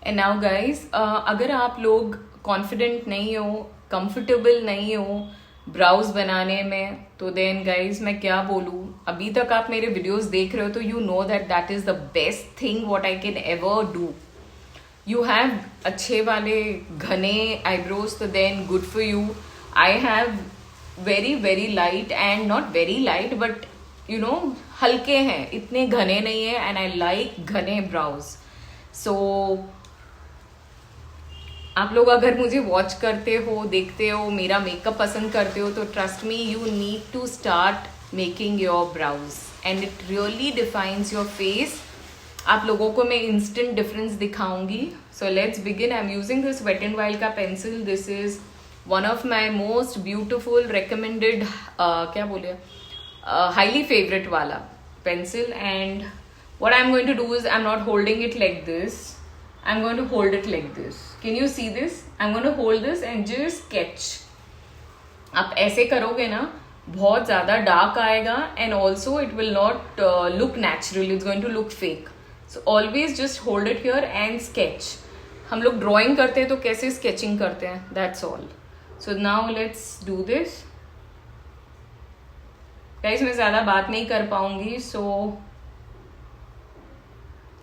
And now guys, अगर आप लोग कॉन्फिडेंट नहीं हो, कंफर्टेबल नहीं हो ब्राउज बनाने में, तो देन गाइज मैं क्या बोलूँ, अभी तक आप मेरे वीडियोस देख रहे हो तो you know that that is the best thing what I can ever do. You have अच्छे वाले घने eyebrows, तो then good for you. I have very very light and not very light but you know हल्के हैं, इतने घने नहीं है and I like घने brows. So आप लोग अगर मुझे वॉच करते हो, देखते हो, मेरा मेकअप पसंद करते हो, तो trust me, you need to start making your brows and it really defines your face. आप लोगों को मैं इंस्टेंट डिफरेंस दिखाऊंगी. So let's begin. I am using this wet and wild का pencil. This is one of my most beautiful recommended, क्या बोले, highly favourite वाला pencil. And what I'm going to do is I'm not holding it like this. I'm going to hold it like this. Can you see this? I'm going to hold this and just sketch. आप ऐसे करोगे ना, बहुत ज़्यादा dark आएगा and also it will not look natural. It's going to look fake. So always just hold it here and sketch. हम लोग drawing करते हैं तो कैसे sketching करते हैं? That's all. So now let's do this. Guys, मैं ज़्यादा बात नहीं कर पाऊँगी, so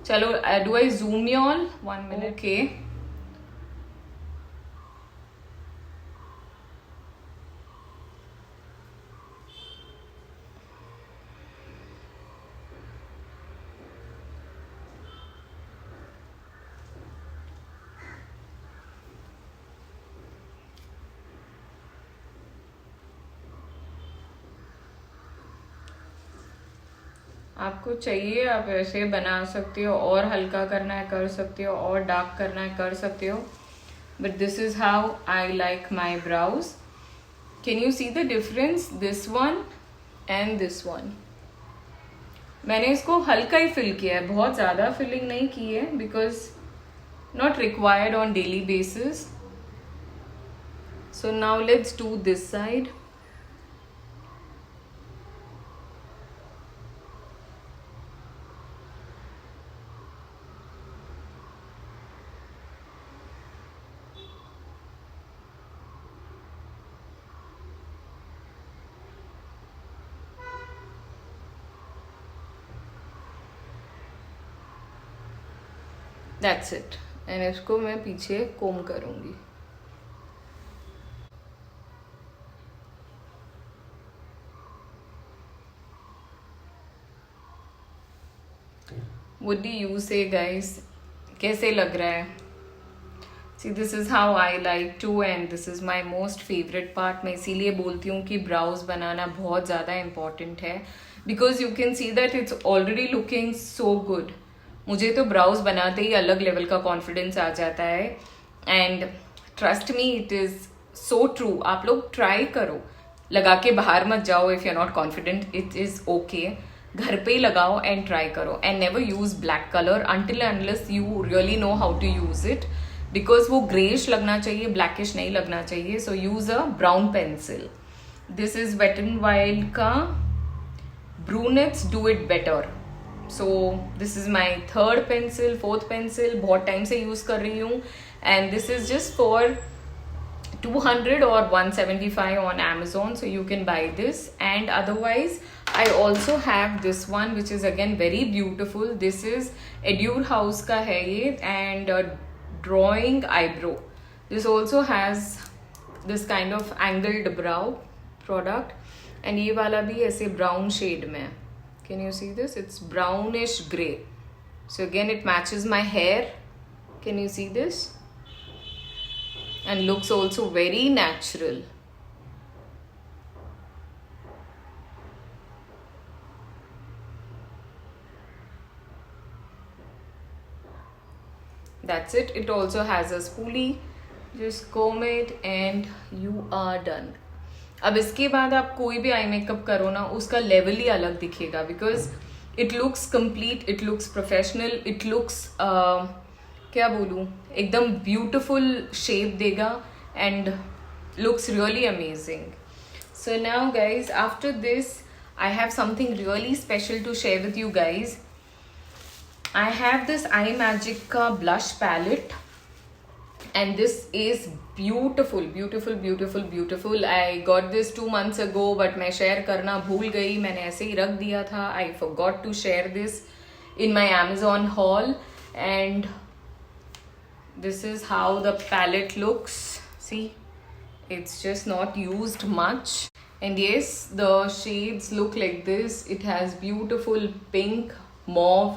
चलो, do I zoom you all? 1 minute. Okay. आपको चाहिए आप ऐसे बना सकते हो, और हल्का करना है कर सकते हो, और डार्क करना है कर सकते हो, but this is how I like my browse. Can you see the difference, this one and this one. मैंने इसको हल्का ही फिल किया है, बहुत ज़्यादा फिलिंग नहीं की है, because not required on daily basis. So now let's do this side. That's it. And इसको मैं पीछे कोम करूंगी. What do you say guys? कैसे लग रहा है? See, this is how I like to and this is my most favorite part. मैं इसीलिए बोलती हूँ कि ब्राउज बनाना बहुत ज़्यादा important है, because you can see that it's already looking so good. मुझे तो ब्राउज बनाते ही अलग लेवल का कॉन्फिडेंस आ जाता है. And trust me, it is so true. आप लोग ट्राई करो, लगा के बाहर मत जाओ. If you are not confident, it is okay. घर पे ही लगाओ एंड ट्राई करो. And never use black colour until unless you really know how to use it, because वो ग्रेश लगना चाहिए, ब्लैकिश नहीं लगना चाहिए. So use a brown pencil. This is wet and wild का ब्रूनेट्स do it better. So this is my third pencil, fourth pencil, बहुत time से use कर रही हूँ. And this is just for 200 or 175 on Amazon, so you can buy this. And otherwise I also have this one which is again very beautiful. This is Etude House का है ये, and drawing eyebrow. This also has this kind of angled brow product, and ये वाला भी ऐसे brown shade में. Can you see this? It's brownish gray. So again it matches my hair. Can you see this? And looks also very natural. That's it. It also has a spoolie. Just comb it and you are done. अब इसके बाद आप कोई भी eye makeup करो ना, उसका level ही अलग दिखेगा, because it looks complete, it looks professional, it looks क्या बोलूँ, एकदम ब्यूटिफुल शेप देगा and looks really amazing. So now guys, after this I have something really special to share with you guys. I have this iMagic का blush palette, and this is beautiful, beautiful, beautiful, beautiful. I got this 2 months ago, but मैं share करना भूल गई, मैंने ऐसे ही रख दिया था. I forgot to share this in my Amazon haul, and this is how the palette looks. See, it's just not used much. And yes, the shades look like this. It has beautiful pink, mauve,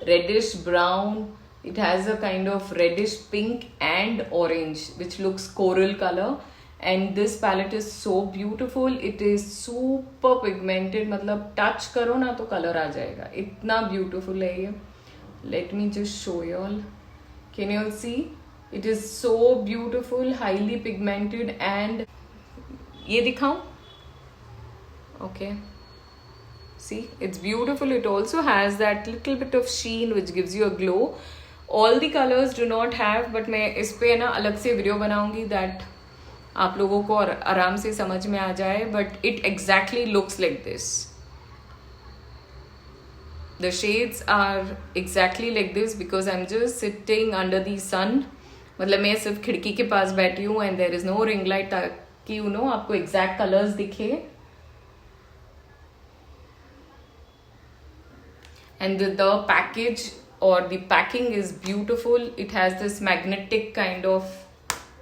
reddish brown. It has a kind of reddish pink and orange, which looks coral color. And this palette is so beautiful. It is super pigmented. मतलब touch करो ना तो color आ जाएगा. इतना beautiful है ये. Let me just show you all. Can you all see? It is so beautiful, highly pigmented, and ये दिखाऊं? Okay, see, it's beautiful. It also has that little bit of sheen which gives you a glow. All the colors do not have, but मैं इस पे ना अलग से video बनाऊंगी that आप लोगों को आराम से समझ में आ जाए. But it exactly looks like this. The shades are exactly like this because I'm just sitting under the sun. मतलब मैं सिर्फ खिड़की के पास बैठी हूँ and there is no ring light, ताकि you know आपको exact colors दिखे. And the package or the packing is beautiful. It has this magnetic kind of,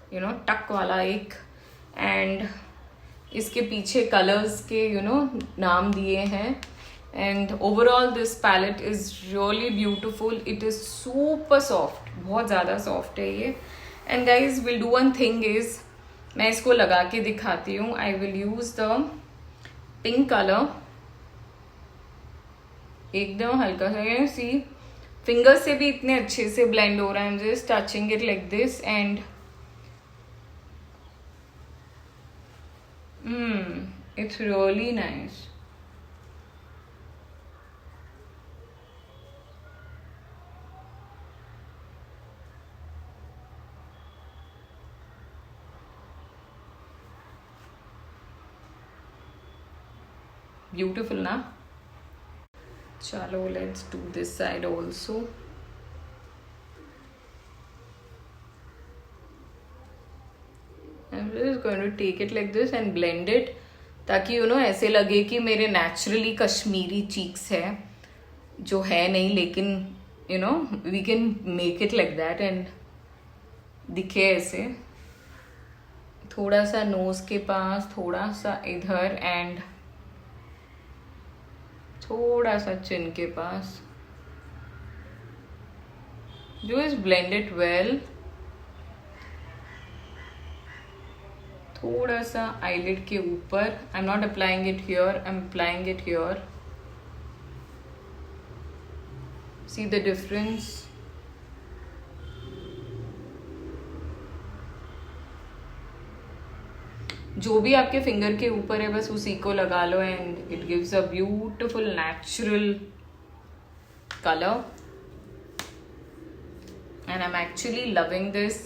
you know, tuck wala ek, and इसके पीछे colors के, you know, नाम दिए हैं. And overall this palette is really beautiful. It is super soft, बहुत ज़्यादा soft है ये. And guys, we'll do one thing is, मैं इसको लगा के दिखाती हूँ. I will use the pink color. एकदम हल्का सा. सी फिंगर से भी इतने अच्छे से ब्लेंड हो रहा है. I'm just touching it like this and it's really nice. Beautiful ना? चलो, let's do this side also. I'm just going to take it like this and blend it, ताकि you know ऐसे लगे कि मेरे naturally कश्मीरी cheeks है, जो है नहीं, लेकिन you know we can make it like that and दिखे ऐसे. थोड़ा सा nose के पास, थोड़ा सा इधर, and थोड़ा सा चिन के पास. Just blend it well. थोड़ा सा eyelid के ऊपर. I'm not applying it here, I'm applying it here. See the difference? जो भी आपके फिंगर के ऊपर है बस उसी को लगा लो, and it gives a beautiful natural colour. And I am actually loving this.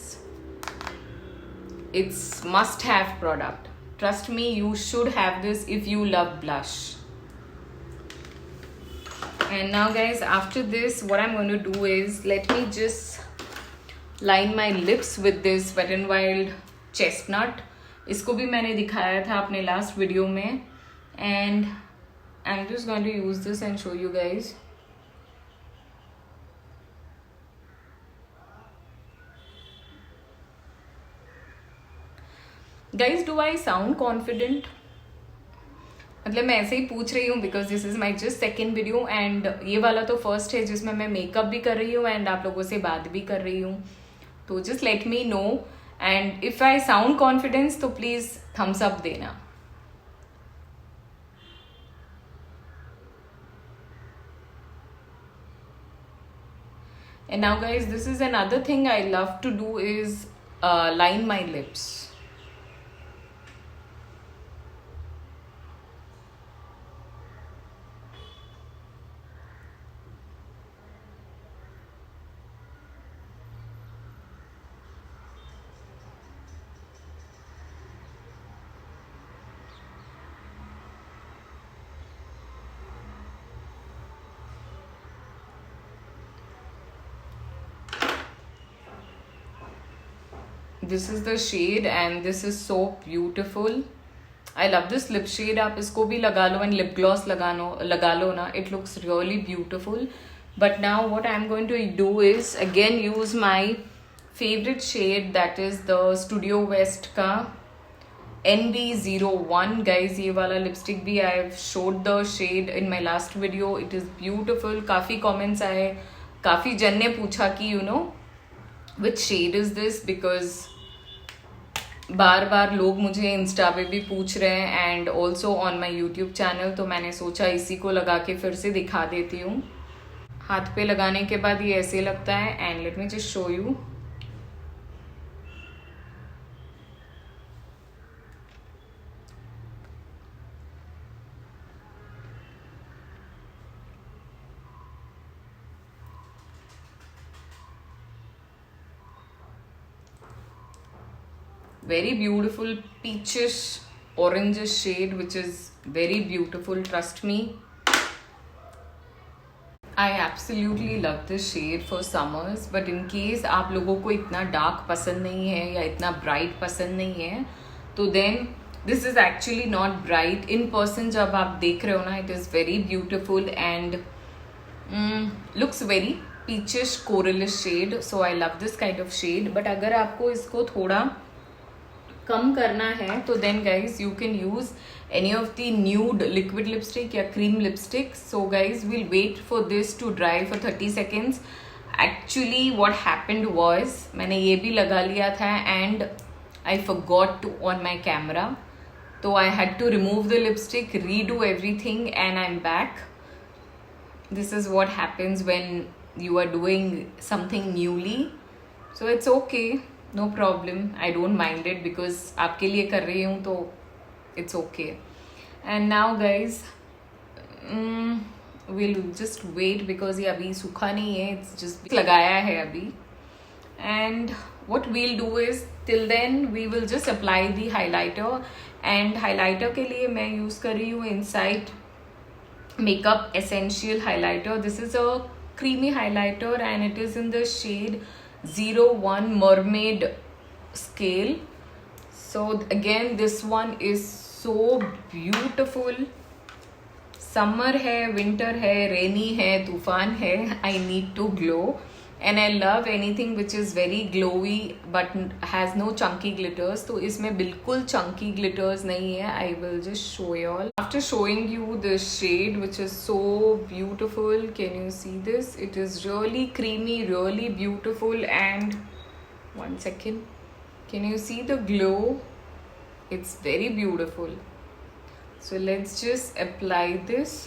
It's must have product. Trust me, you should have this if you love blush. And now guys, after this what I'm going to do is, let me just line my lips with this Wet n Wild chestnut. इसको भी मैंने दिखाया था अपने last video में, and I'm just going to use this and show you guys. Guys, do I sound confident? मतलब मैं ऐसे ही पूछ रही हूँ because this is my just second video, and ये वाला तो फर्स्ट है जिसमें मैं मेकअप भी कर रही हूँ एंड आप लोगों से बात भी कर रही हूँ. तो just let me know, and if I sound confidence तो प्लीज थम्स अप देना. And now guys, this is another thing I love to do is line my lips. This is the shade and this is so beautiful. I love this lip shade. आप इसको भी लगा लो and lip gloss लगा लो ना. It looks really beautiful. But now what I'm going to do is again use my favorite shade, that is the Studio West का NB01. Guys, ये वाला lipstick भी I have showed the shade in my last video. It is beautiful. काफ़ी comments आए, काफ़ी जन ने पूछा कि you know which shade is this, because बार बार लोग मुझे इंस्टा पे भी पूछ रहे हैं and also on my YouTube channel. तो मैंने सोचा इसी को लगा के फिर से दिखा देती हूँ. हाथ पे लगाने के बाद ये ऐसे लगता है and let me just show you. Very beautiful peachish orangish shade, which is very beautiful, trust me. I absolutely love this shade for summers, but in case आप लोगों को इतना dark पसंद नहीं है या इतना bright पसंद नहीं है, तो then this is actually not bright. In person जब आप देख रहे हो ना, it is very beautiful and looks very peachish coralish shade. So I love this kind of shade. But अगर आपको इसको थोड़ा कम करना है तो then guys you can use any of the nude liquid lipstick या cream lipstick. So guys will wait for this to dry for 30 seconds. Actually what happened was मैंने ये भी लगा लिया था and I forgot to on my camera, तो I had to remove the lipstick, redo everything and I am back. This is what happens when you are doing something newly. So it's okay, no problem. I don't mind it because आपके लिए कर रही हूँ तो it's okay. And now guys, we'll just wait because ये अभी सूखा नहीं है, it's just लगाया है अभी. And what we'll do is till then we will just apply the highlighter. And highlighter के लिए मैं use कर रही हूँ Insight Makeup Essential Highlighter. This is a creamy highlighter and it is in the shade 01 Mermaid Scale. So again this one is so beautiful. Summer है, winter है, rainy है, तूफान है, I need to glow. And I love anything which is very glowy but has no chunky glitters. तो इसमें बिल्कुल chunky glitters नहीं है. I will just show you all. After showing you the shade which is so beautiful, can you see this? It is really creamy, really beautiful. And one second, can you see the glow? It's very beautiful. So let's just apply this.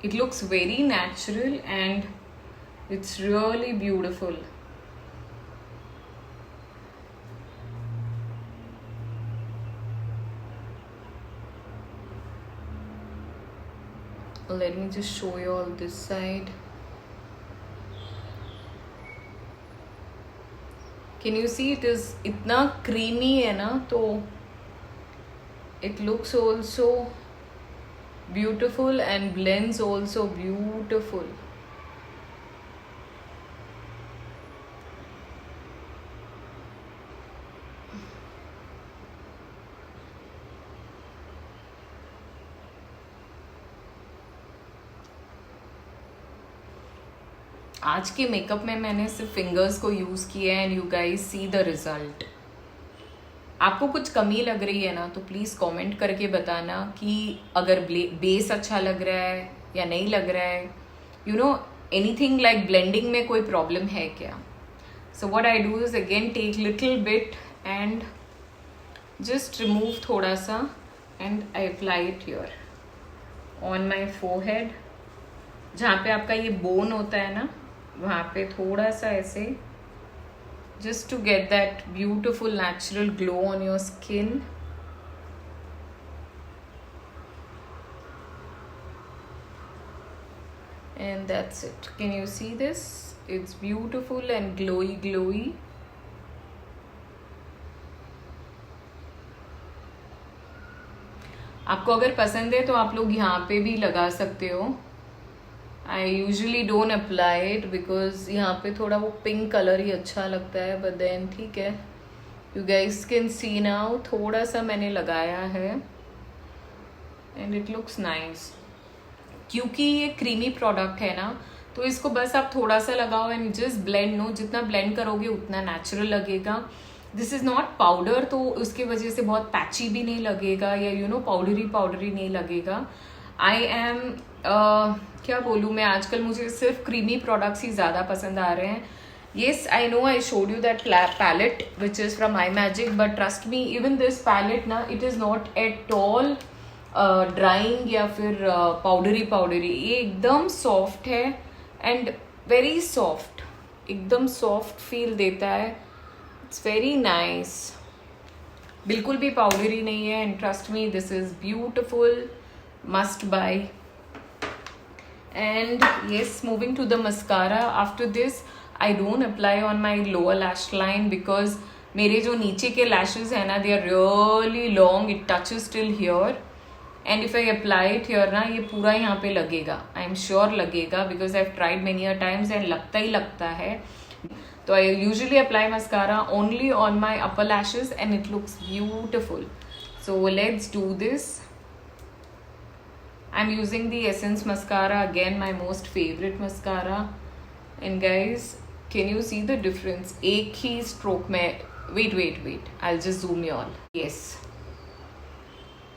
It looks very natural and it's really beautiful. Let me just show you all this side. Can you see it is इतना creamy है ना, तो it looks also beautiful and blends also beautiful. आज के makeup में मैंने सिर्फ fingers को यूज़ किया है and you guys see the result. आपको कुछ कमी लग रही है ना तो प्लीज़ कमेंट करके बताना कि अगर बेस अच्छा लग रहा है या नहीं लग रहा है. You know anything like blending में कोई प्रॉब्लम है क्या. So what I do is again take little bit and just remove थोड़ा सा and I apply it here on my forehead. जहाँ पे आपका ये बोन होता है ना, वहाँ पे थोड़ा सा ऐसे, just to get that beautiful natural glow on your skin. And that's it. Can you see this? It's beautiful and glowy. आपको अगर पसंद है तो आप लोग यहाँ पे भी लगा सकते हो. I usually don't apply it because यहाँ पे थोड़ा वो पिंक कलर ही अच्छा लगता है, बट देन ठीक है. You guys can see now, थोड़ा सा मैंने लगाया है एंड इट लुक्स नाइस. क्योंकि ये क्रीमी प्रोडक्ट है ना, तो इसको बस आप थोड़ा सा लगाओ एंड जस्ट ब्लेंड. नो, जितना ब्लेंड करोगे उतना नेचुरल लगेगा. दिस इज नॉट पाउडर, तो उसकी वजह से बहुत पैची भी नहीं लगेगा या यू नो पाउडरी पाउडरी नहीं लगेगा. आई एम क्या बोलूँ मैं, आजकल मुझे सिर्फ क्रीमी प्रोडक्ट्स ही ज़्यादा पसंद आ रहे हैं. Yes I know I showed you that palette which is from I magic, but trust me even this palette ना, it is not at all drying या फिर पाउडरी पाउडरी. ये एकदम सॉफ्ट है एंड वेरी सॉफ्ट, एकदम soft feel देता है. It's very nice, बिल्कुल भी पाउडरी नहीं है. And trust me this is beautiful, must buy. And yes, moving to the mascara. After this I don't apply on my lower lash line because मेरे जो नीचे के लैशेज है ना, they are really long. It touches till here and if I apply it here ना, ये पूरा यहाँ पे लगेगा. आई एम श्योर लगेगा because I have tried many a times and लगता ही लगता है. तो I usually apply mascara only on my upper lashes and it looks beautiful. So let's do this. I am using the Essence mascara, again my most favourite mascara. And guys can you see the difference? एक ही stroke में, wait I just zoom you all. Yes,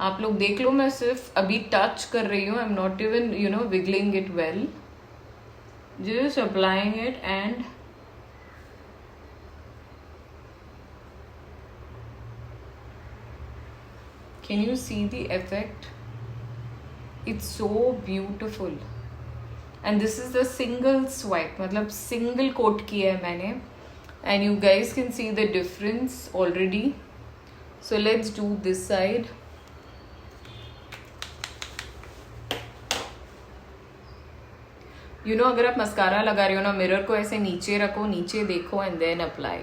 आप लोग देख लो, मैं सिर्फ अभी touch कर रही हूँ. I am not even you know wiggling it well, just applying it and can you see the effect? It's so beautiful. And this is the single swipe, मतलब single coat किया है मैंने. And you guys can see the difference already. So let's do this side. You know, अगर आप mascara लगा रहे हो ना, मिरर को ऐसे नीचे रखो, नीचे देखो एंड देन अप्लाई.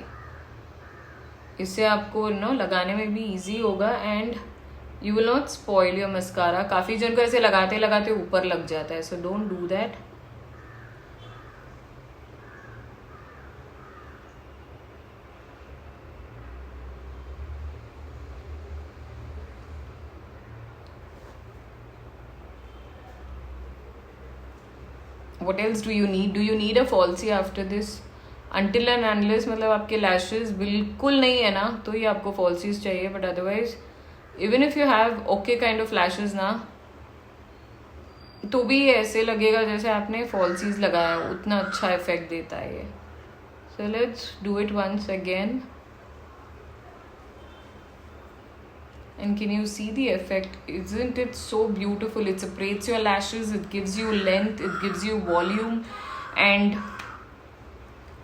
इससे आपको नो लगाने में भी इजी होगा and you will not spoil your mascara. काफ़ी जन को ऐसे लगाते लगाते ऊपर लग जाता है, so don't do that. What else do you need? Do you need a falsie after this? Until and unless मतलब आपके लैशेज बिल्कुल नहीं है ना, तो ही आपको falsies चाहिए. But otherwise even if you have okay kind of lashes ना, तो भी ऐसे लगेगा जैसे आपने falsies लगाया, उतना अच्छा इफेक्ट देता है ये. So let's do it once again. And can you see the effect? Isn't it so beautiful? It separates your lashes, it gives you length, it gives you volume, and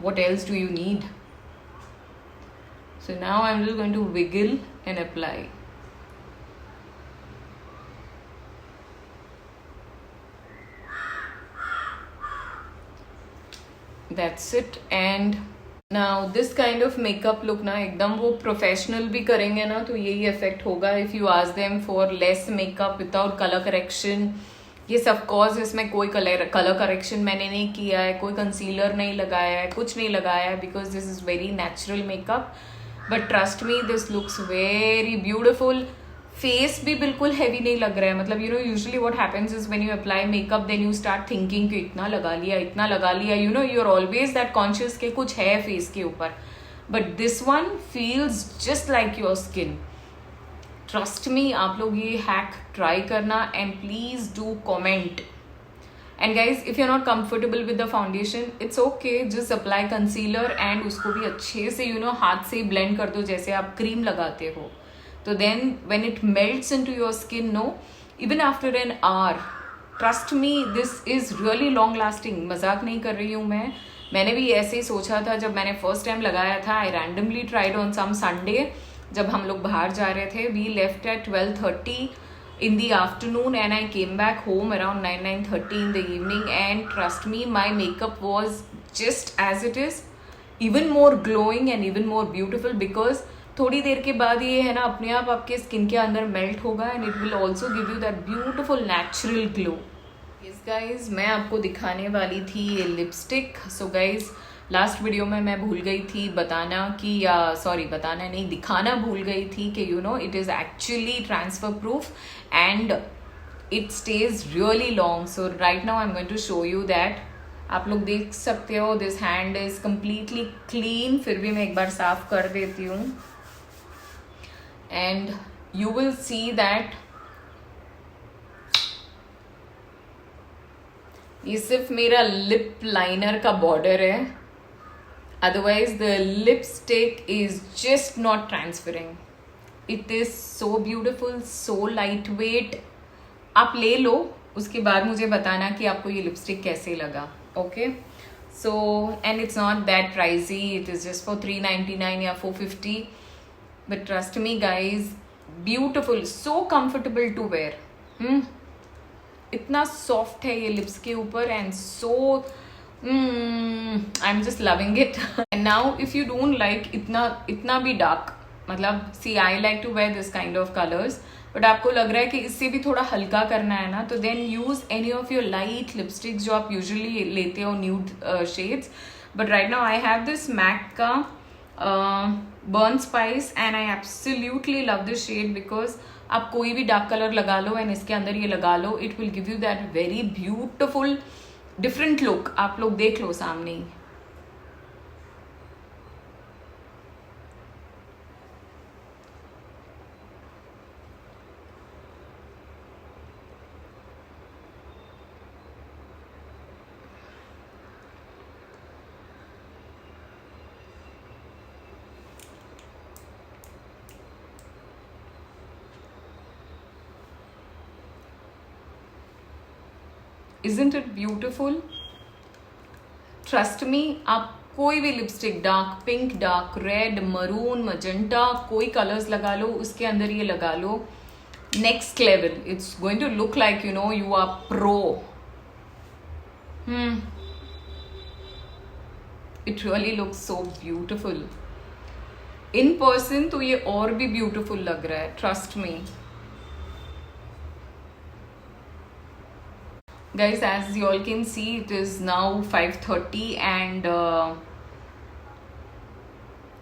what else do you need? So now I'm just going to wiggle and apply. That's it. And now this kind of makeup look ना, एकदम वो professional भी करेंगे ना, तो यही effect होगा. If you ask them for less makeup without colour correction, ये सब कॉज इसमें कोई कलर करेक्शन मैंने नहीं किया है, कोई कंसीलर नहीं लगाया है, कुछ नहीं लगाया है, because this is very natural makeup. But trust me, this looks very beautiful. Face भी बिल्कुल हैवी नहीं लग रहा है. मतलब you know usually what happens is when you apply makeup then you start thinking कि इतना लगा लिया, you know you are always that conscious के कुछ है फेस के ऊपर. But this one feels just like your skin. Trust me, आप लोग ये हैक ट्राई करना and please do comment. And guys if you are not comfortable with the foundation, it's okay, just apply concealer and उसको भी अच्छे से you know हाथ से ही ब्लेंड कर दो जैसे आप क्रीम लगाते हो. So then when it melts into your skin, no, even after an hour, trust me, this is really long lasting. मजाक नहीं कर रही हूँ मैंने भी ऐसे ही सोचा था जब मैंने फर्स्ट टाइम लगाया था. I randomly tried on some Sunday जब हम लोग बाहर जा रहे थे. We left at 12:30 in the afternoon and I came back home around 9:30 in the evening, and trust me, my makeup was just as it is, even more glowing and even more beautiful, because थोड़ी देर के बाद ये है ना अपने आप आपके skin के अंदर मेल्ट होगा and it will also give you that beautiful natural glow. Yes guys, मैं आपको दिखाने वाली थी ये lipstick. So guys, last video में मैं भूल गई थी बताना कि बताना नहीं, दिखाना भूल गई थी कि you know it is actually transfer proof and it stays really long. So right now I am going to show you that. आप लोग देख सकते हो this hand is completely clean, फिर भी मैं एक बार साफ कर देती हूँ and you will see that ये सिर्फ मेरा लिप लाइनर का बॉर्डर है, otherwise the lipstick is just not transferring. It is so beautiful, so light weight. आप ले लो, उसके बाद मुझे बताना कि आपको ये लिपस्टिक कैसे लगा। Okay, so and it's not that pricey, it is just for 399 या 450, but trust me guys, beautiful, so comfortable to wear. इतना सॉफ्ट है ये लिप्स के ऊपर and so I am just loving it. And now if you don't like इतना भी dark, मतलब see I like to wear this kind of colours, but आपको लग रहा है कि इससे भी थोड़ा हल्का करना है ना, तो then use any of your light lipsticks जो आप यूजुअली लेते हो, nude shades. But right now I have this MAC का burn spice and I absolutely love this shade because आप कोई भी डार्क कलर लगा लो एंड इसके अंदर ये लगा लो, it will give you that very beautiful different look. आप लोग देख लो सामने ही। Isn't it beautiful? Trust me, आप कोई भी lipstick, dark pink, dark red, maroon, magenta, कोई कलर्स लगा लो, उसके अंदर ये लगा लो, next level. It's going to look like you know you are pro. It really looks so beautiful. In person तो ये और भी ब्यूटिफुल लग रहा है, trust me. Guys, as you all can see, it is now 5:30 and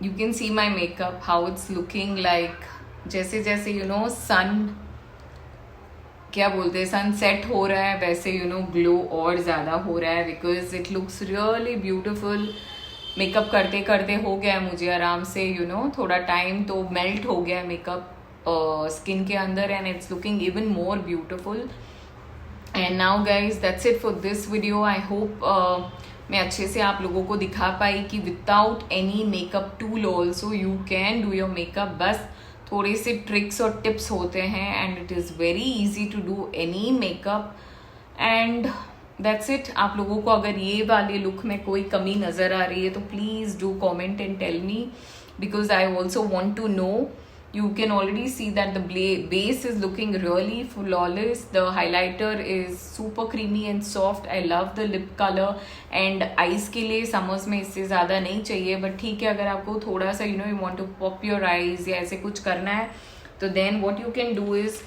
you can see my makeup, how it's looking like. जैसे जैसे you know sun, क्या बोलते हैं, सन सेट हो रहा है, वैसे you know ग्लो और ज़्यादा हो रहा है because it looks really beautiful. Makeup करते करते हो गया मुझे आराम से you know थोड़ा टाइम, तो मेल्ट हो गया मेकअप स्किन के अंदर and it's looking even more beautiful. And now guys that's it for this video. I hope मैं अच्छे से आप लोगों को दिखा पाई कि without any makeup tool also you can do your makeup. बस थोड़े से ट्रिक्स और टिप्स होते हैं and it is very easy to do any makeup and that's it. आप लोगों को अगर ये वाले लुक में कोई कमी नज़र आ रही है तो please do comment and tell me because I also want to know. You can already see that the base is looking really flawless. The highlighter is super creamy and soft. I love the lip color and eyes के लिए summers में इससे ज़्यादा नहीं चाहिए, but ठीक है अगर आपको थोड़ा सा you know you want to pop your eyes या ऐसे कुछ करना है तो then what you can do is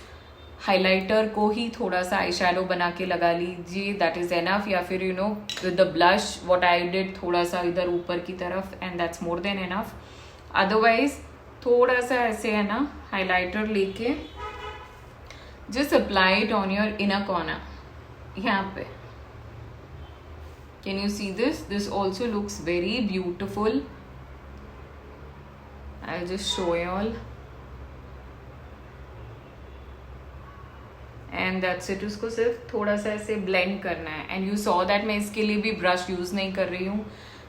highlighter को ही थोड़ा सा आई शेडो बना के लगा लीजिए, that is enough। या फिर you know with the blush what I did थोड़ा सा इधर ऊपर की तरफ and that's more than enough। Otherwise थोड़ा सा ऐसे है ना हाइलाइटर लेके just apply it on your inner corner यहाँ पे। Can you see this? This also looks very beautiful. I just show you all and that's it. उसको सिर्फ थोड़ा सा ऐसे ब्लेंड करना है एंड यू सॉ दैट मैं इसके लिए भी ब्रश यूज नहीं कर रही हूँ,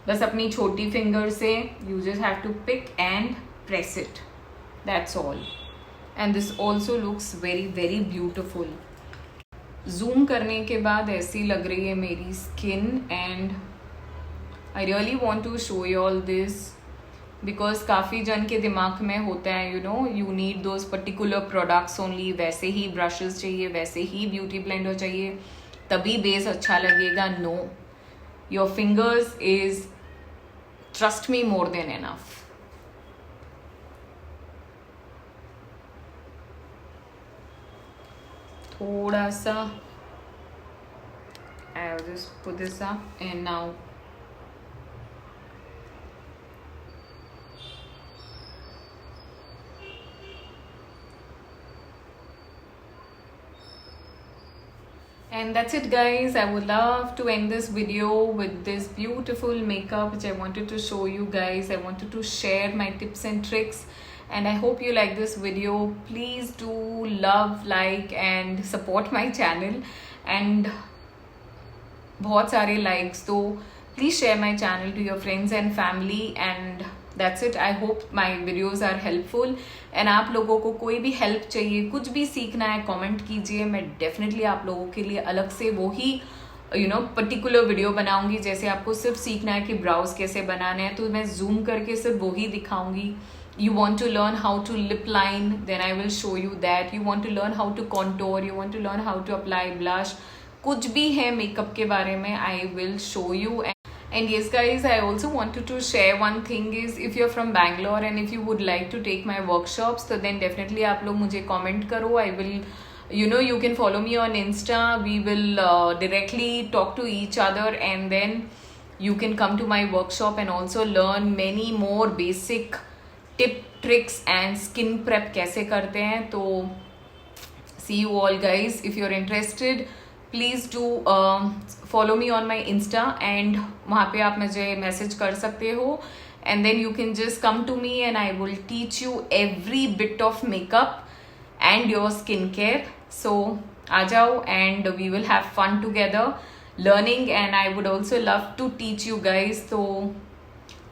बस अपनी छोटी फिंगर से you just have to pick and press it, that's all and this also looks very very beautiful। zoom करने के बाद ऐसी लग रही है मेरी skin and I really want to show you all this because काफ़ी जन के दिमाग में होता है you know you need those particular products only, वैसे ही brushes चाहिए, वैसे ही beauty blender चाहिए, तभी बेस अच्छा लगेगा। no, your fingers is trust me more than enough। थोड़ा सा, I'll just put this up and now and that's it guys. I would love to end this video with this beautiful makeup which I wanted to show you guys. I wanted to share my tips and tricks and I hope you like this video. Please do love, like and support my channel and बहुत सारे likes, तो please share my channel to your friends and family and that's it. I hope my videos are helpful and आप लोगों को कोई भी help चाहिए, कुछ भी सीखना है comment कीजिए. मैं definitely आप लोगों के लिए अलग से वो ही पर्टिकुलर वीडियो बनाऊंगी. जैसे आपको सिर्फ सीखना है कि ब्राउज कैसे बनाने हैं तो मैं जूम करके सिर्फ वो ही दिखाऊंगी. You want to learn how to lip line, then I will show you that. You want to learn how to contour, you want to learn how to apply blush, कुछ भी है मेकअप के बारे में I will show you. And yes guys, I also wanted to share one thing is if you're from Bangalore and if you would like to take my workshops, so then definitely आप लोग मुझे comment करो. I will, you can follow me on Insta. We will directly talk to each other and then you can come to my workshop and also learn many more basic tip, tricks and skin prep कैसे करते हैं. तो see you all guys. If you're interested, please do follow me on my insta and वहाँ पे आप मुझे message कर सकते हो and then you can just come to me and I will teach you every bit of makeup and your skin care. So आ जाओ and we will have fun together learning and I would also love to teach you guys. So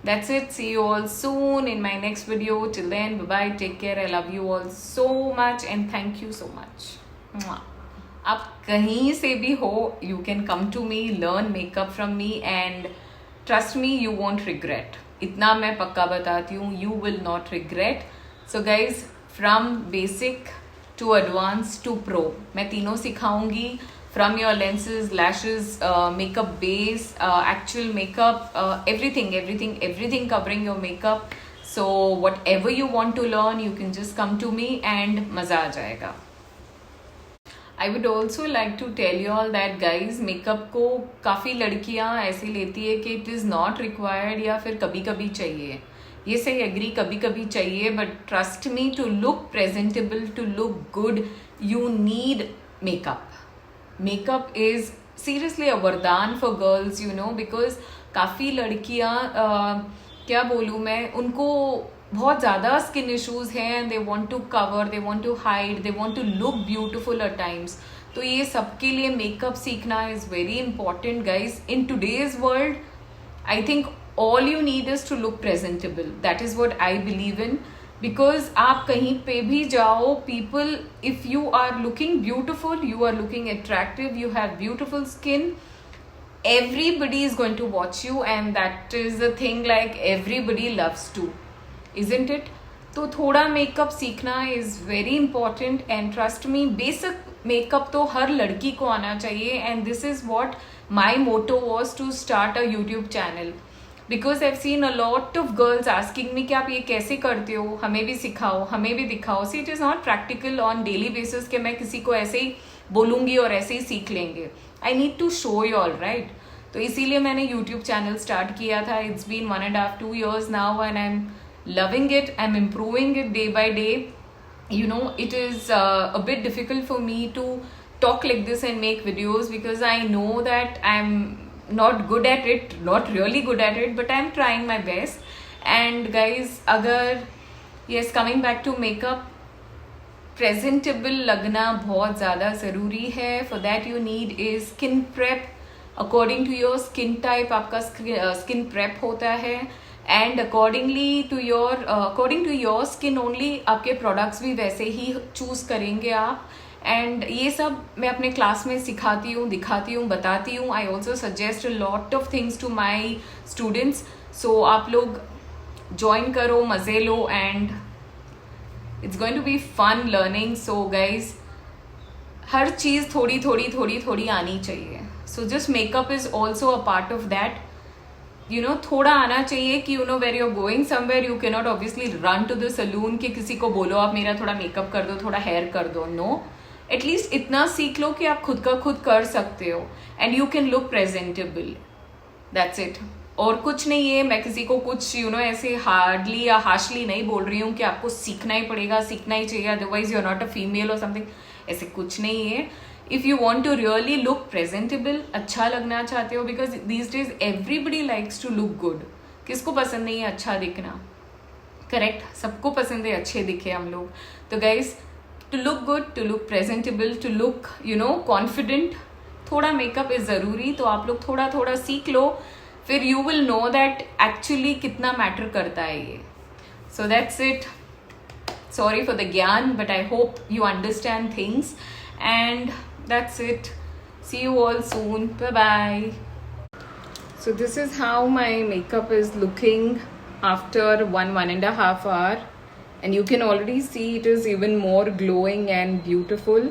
that's it. See you all soon in my next video. Till then, bye bye, take care. I love you all so much and thank you so much. Mwah. आप कहीं से भी हो, you can come to me, learn makeup from me and trust me, you won't regret. इतना मैं पक्का बताती हूँ, you will not regret. So guys, from basic to advanced to pro, मैं तीनों सिखाऊंगी. From your lenses, lashes, makeup base, actual makeup, everything covering your makeup. So whatever you want to learn, you can just come to me and मजा आ जाएगा. I would also like to tell you all that guys, makeup को काफ़ी लड़कियाँ ऐसे लेती है कि it is not required या फिर कभी कभी चाहिए. ये सही एग्री, कभी कभी चाहिए, but trust me, to look presentable, to look good, you need makeup. Makeup is seriously a वरदान for girls, because काफ़ी लड़कियाँ क्या बोलूँ मैं, उनको बहुत ज़्यादा स्किन इश्यूज हैं. They want to cover, they want to hide, they want to look beautiful at times. तो ये सबके लिए मेकअप सीखना is very important guys. In today's world I think all you need is to look presentable. That is what I believe in. Because आप कहीं पे भी जाओ, people, if you are looking beautiful, you are looking attractive, you have beautiful skin, everybody is going to watch you and that is the thing, like everybody loves to, isn't it? तो थोड़ा makeup सीखना is very important and trust me, basic makeup तो हर लड़की को आना चाहिए. And this is what my motto was to start a YouTube channel, because I have seen a lot of girls asking me कि आप ये कैसे करते हो, हमें भी सिखाओ, हमें भी दिखाओ. See it is not practical on daily basis कि मैं किसी को ऐसे ही बोलूँगी और ऐसे ही सीख लेंगे. I need to show you all, right? तो इसीलिए मैंने यूट्यूब चैनल स्टार्ट किया था. It's been 1.5 2 years now and I am loving it. I'm improving it day by day. It is a bit difficult for me to talk like this and make videos because I know that I'm not good at it, not really good at it, but I'm trying my best. And guys, yes, coming back to makeup, presentable लगना बहुत ज़्यादा ज़रूरी है. For that you need is skin prep. According to your skin type आपका skin prep होता है. And according to your skin only आपके products भी वैसे ही चूज़ करेंगे आप. एंड ये सब मैं अपने क्लास में सिखाती हूँ, दिखाती हूँ, बताती हूँ. I also suggest a lot of things to my students. So आप लोग ज्वाइन करो, मज़े लो and it's going to be fun learning. So guys, हर चीज़ थोड़ी आनी चाहिए. So just makeup is also a part of that. थोड़ा आना चाहिए कि where you are going somewhere, you can not obviously run to the salon कि किसी को बोलो आप मेरा थोड़ा मेकअप कर दो, थोड़ा हेयर कर दो. नो, एटलीस्ट इतना सीख लो कि आप खुद का खुद कर सकते हो and you can look presentable. That's it. और कुछ नहीं है. मैं किसी को कुछ ऐसे हार्डली या हार्शली नहीं बोल रही हूँ कि आपको सीखना ही पड़ेगा, सीखना ही चाहिए, otherwise you are not a female और समथिंग. ऐसे कुछ नहीं है. If you want to really look presentable, अच्छा लगना चाहते हो, because these days everybody likes to look good. किसको पसंद नहीं है अच्छा दिखना? करेक्ट. सबको पसंद है अच्छे दिखे हम लोग. तो guys, to look good, to look presentable, to look confident, थोड़ा मेकअप इज ज़रूरी. तो आप लोग थोड़ा थोड़ा सीख लो, फिर you will know that actually कितना मैटर करता है ये. So that's it. Sorry for the gyan, but I hope you understand things. And that's it. See you all soon. Bye bye. So this is how my makeup is looking after 1.5 hours, and you can already see it is even more glowing and beautiful.